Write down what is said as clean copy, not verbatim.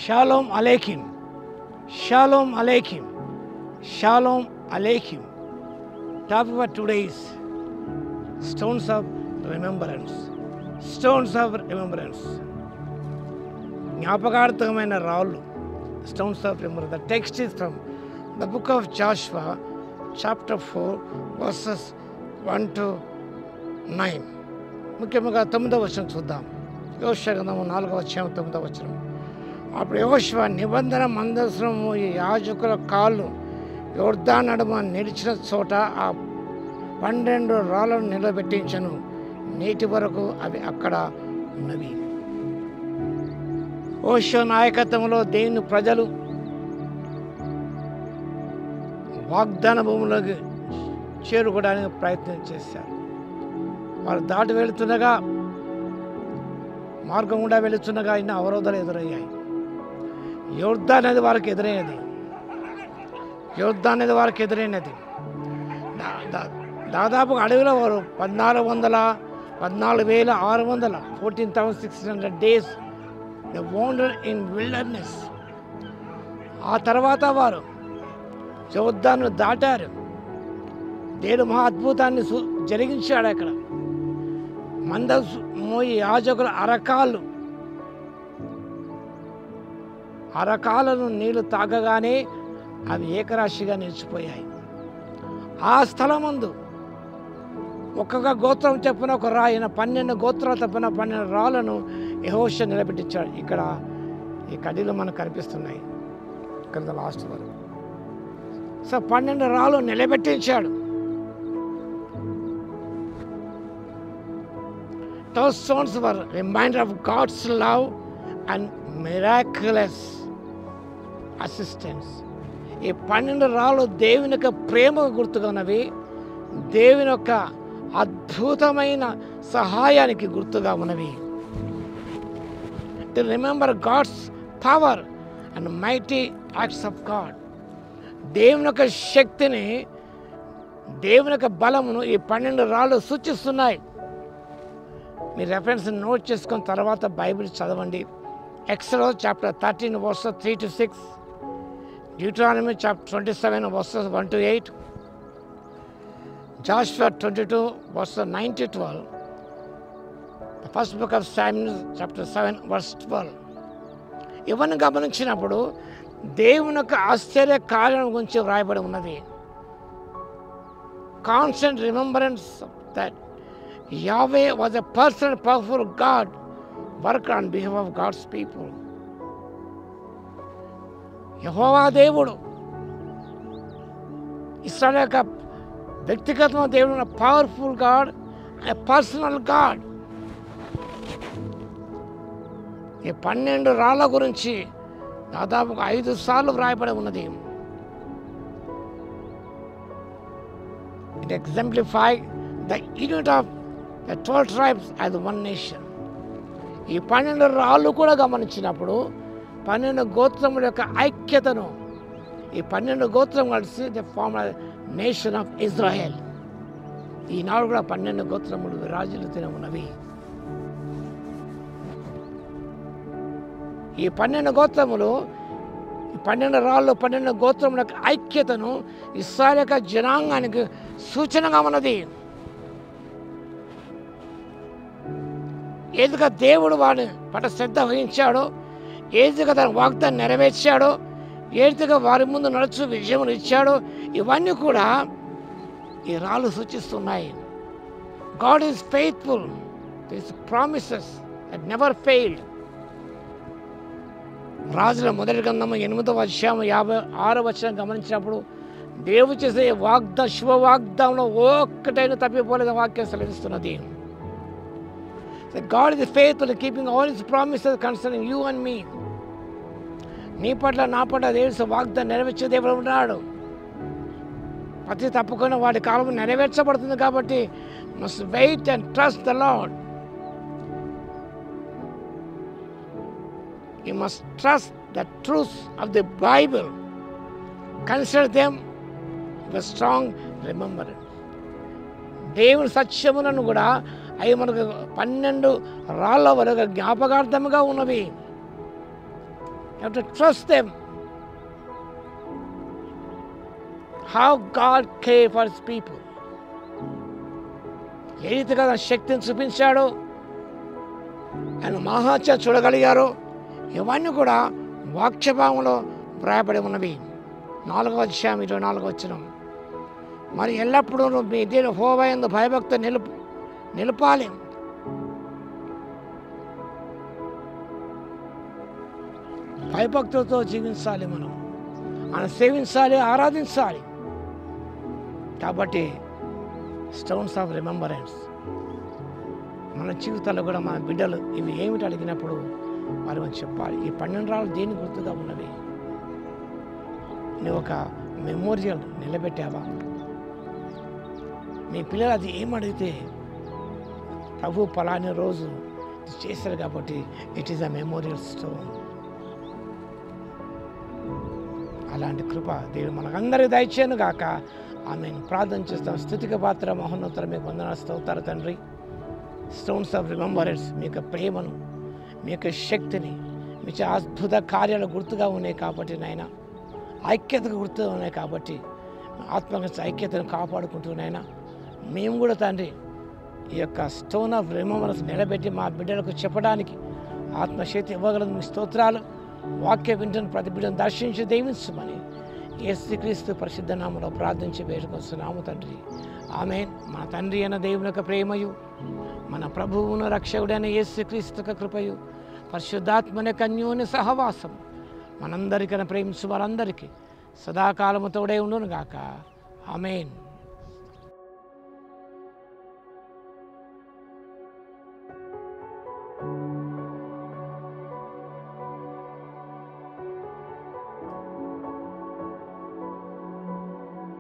Shalom Aleichem. Shalom Aleichem. Shalom Aleichem. Topic for today is stones of remembrance. Stones of remembrance. జ్ఞాపకార్థమైన రాళ్ళు. Stones of remembrance. The text is from the book of Joshua, chapter 4, verses 1 to 9. ముఖ్యంగా 9వ వచనం చూద్దాం. యెహోషువ గ్రంథము 4వ అధ్యాయం 9వ వచనం. అప్పుడు యెహోషువ నిబంధన మందసము ఈ యాజకుల కాళ్ళు యొర్దాను నడుమ నిలిచిన చోట ఆ 12 రాళ్లను నిలబెట్టించను. నేటి వరకు అవి అక్కడ ఉన్నవి. యెహోషువ నాయకత్వంలో దేవుని ప్రజలు వాగ్దాన భూములోకి చేరుకోవడానికి ప్రయత్నం చేశారు. వారు దాటి వెళుతుండగా, మార్గం గుండా వెళుతుండగా ఎన్నో అవరోధాలు ఎదురయ్యాయి. యొర్దాను అనేది వారికి ఎదురైనది. యొర్దాను అనేది వారికి ఎదురైనది. దాదాపు అడవిలో వారు 14,600 days they wandered in wilderness. ఆ తర్వాత వారు యొర్దాను దాటారు. దేవుడు మహా అద్భుతాన్ని జరిగించాడు. అక్కడ మోయి యాజకుల అరకాలను నీళ్లు తాగగానే అవి ఏకరాశిగా నిలిచిపోయాయి. ఆ స్థలమందు ఒక్కొక్క గోత్రం చెప్పున ఒక రాయిన 12 గోత్రాలు తప్పున 12 రాళ్లను యెహోషువ నిలబెట్టించాడు. ఇక్కడ ఈ కడ్డీలు మనకు కనిపిస్తున్నాయి. ఇక్కడ లాస్ట్ వరకు 12 రాళ్ళు నిలబెట్టించాడు. Those stones were a reminder of God's love and miraculous assistance. ఈ 12 రాళ్ళు దేవుని యొక్క ప్రేమకు గుర్తుగా ఉన్నవి. దేవుని యొక్క అద్భుతమైన సహాయానికి గుర్తుగా ఉన్నవి. To remember God's power and mighty acts of God. దేవుని యొక్క శక్తిని, దేవుని యొక్క బలమును ఈ 12 రాళ్ళు సూచిస్తున్నాయి. మీ రెఫరెన్స్ నోట్ చేసుకున్న తర్వాత బైబిల్ చదవండి. Exodus chapter 13 verses 3 to 6, Deuteronomy chapter 27 verses 1 to 8, Joshua 22 verses 9 to 12, the first book of Samuel chapter 7 verse 12. ఇవన్నీ గమనించినప్పుడు దేవుని యొక్క ఆశ్చర్య కార్యం గురించి వ్రాయబడి ఉన్నది. Constant remembrance that Yahweh was a personal, powerful God, worked on behalf of God's people. యెహోవా దేవుడు, ఇశ్రాయేలు యొక్క వ్యక్తిగతమైన దేవుడు, పవర్ఫుల్ గాడ్, ఏ పర్సనల్ గాడ్. ఈ 12 రాళ్ళ గురించి దాదాపు 5 సార్లు వ్రాయబడి ఉన్నది. It exemplifies the unity of the 12 tribes as one nation. ఈ 12 రాళ్ళు కూడా గమనించినప్పుడు 12 గోత్రముల యొక్క ఐక్యతను, ఈ 12 గోత్రం కలిసి the form nation of Israel. ఈనాడు కూడా 12 గోత్రములు విరాజిల్లుతూనే ఉన్నవి. ఈ 12 గోత్రములు, ఈ 12 రాళ్ళు 12 గోత్రముల యొక్క ఐక్యతను ఇశ్రాయేలు యొక్క జనాంగానికి సూచనగా ఉన్నది. ఏదిగా దేవుడు వాడిని పట్ల శ్రద్ధ వహించాడో, ఏదిగా తన వాగ్దాన్ని నెరవేర్చాడో, ఏదిగా వారి ముందు నడుచు విజయమును ఇచ్చాడో, ఇవన్నీ కూడా ఈ రాళ్ళు సూచిస్తున్నాయి. God is faithful. This promises that never failed. రాజుల మొదటి గ్రంథము 8వ అధ్యాయం 56వ వచనం గమనించినప్పుడు దేవుడు చేసే శుభ వాగ్దానంలో ఒక్కటైనా తప్పిపోలేని వాక్యం సెలవిస్తున్నది. That God is faithful in keeping all His promises concerning you and me. నీ పట్ల నా పట్ల దేవుని వాగ్దానం నెరవేర్చే దేవుడు ఉన్నాడు. ప్రతి తప్పకుండా వాడి కాలం నెరవేర్చబడుతుంది. కాబట్టి must wait and trust the Lord. You must trust the truths of the Bible. Consider them with strong remembrance. దేవుని సత్యములను కూడా అవి మనకు 12 రాళ్ళ వరకు జ్ఞాపకార్థముగా ఉన్నవి. You have to trust them. How God cares for His people. ఏ రీతిగా తన శక్తిని చూపించాడో, ఆయన మహాత్యం చూడగలిగారో, ఇవన్నీ కూడా వాక్యభావంలో వ్రాయబడి ఉన్నవి. 4వ అధ్యాయం 24వ వచనం. మరి ఎల్లప్పుడూ మీ దేవుని యెహోవా యందు భయభక్తి నిలపాలి. భయభక్తులతో జీవించాలి, మనం ఆయన సేవించాలి, ఆరాధించాలి. కాబట్టి స్టోన్స్ ఆఫ్ రిమెంబరెన్స్ మన జీవితాల్లో కూడా మన బిడ్డలు ఇవి ఏమిటి అడిగినప్పుడు వారు మనం చెప్పాలి. ఈ 12 రాళ్ళు దేని గుర్తుగా ఉన్నవి? నువ్వు ఒక మెమోరియల్ నిలబెట్టావా? మీ పిల్లలు అది ఏమడిగితే ప్రభు పలాని రోజు చేశారు కాబట్టి it is a memorial stone. అలాంటి కృప దేవుడు మనకందరికీ దయచేయను గాక. ఆమెను ప్రార్థన చేస్తాం. స్తుతికి పాత్ర మహోన్నతుల మీకు వందనాలు స్తోత్రాలు తండ్రి. స్టోన్స్ ఆఫ్ రిమెంబరెన్స్ మీ యొక్క ప్రేమను, మీ యొక్క శక్తిని, మీ అద్భుత కార్యాలు గుర్తుగా ఉన్నాయి కాబట్టి నాయన, ఐక్యతకు గుర్తుగా ఉన్నాయి కాబట్టి ఆత్మక ఐక్యతను కాపాడుకుంటున్నాయినా మేము కూడా తండ్రి ఈ యొక్క స్టోన్ ఆఫ్ రిమెంబరెన్స్ నిలబెట్టి మా బిడ్డలకు చెప్పడానికి ఆత్మశక్తి ఇవ్వగలదు. మీ స్తోత్రాలు. వాక్య వింటున్న ప్రతి బిడ్డను దర్శించి దీవించమని యేసుక్రీస్తు పరిశుద్ధ నామములో ప్రార్థించి వేడుకొస్తున్నాము తండ్రి. ఆమేన్. మన తండ్రి అయిన దేవుని యొక్క ప్రేమయు, మన ప్రభువును రక్షకుడైన యేసుక్రీస్తు యొక్క కృపయు, పరిశుద్ధాత్మని యొక్క అన్యోన్య సహవాసం మనందరికైనా ప్రేమించు వారందరికీ సదాకాలము తోడే ఉండును గాక. ఆమేన్.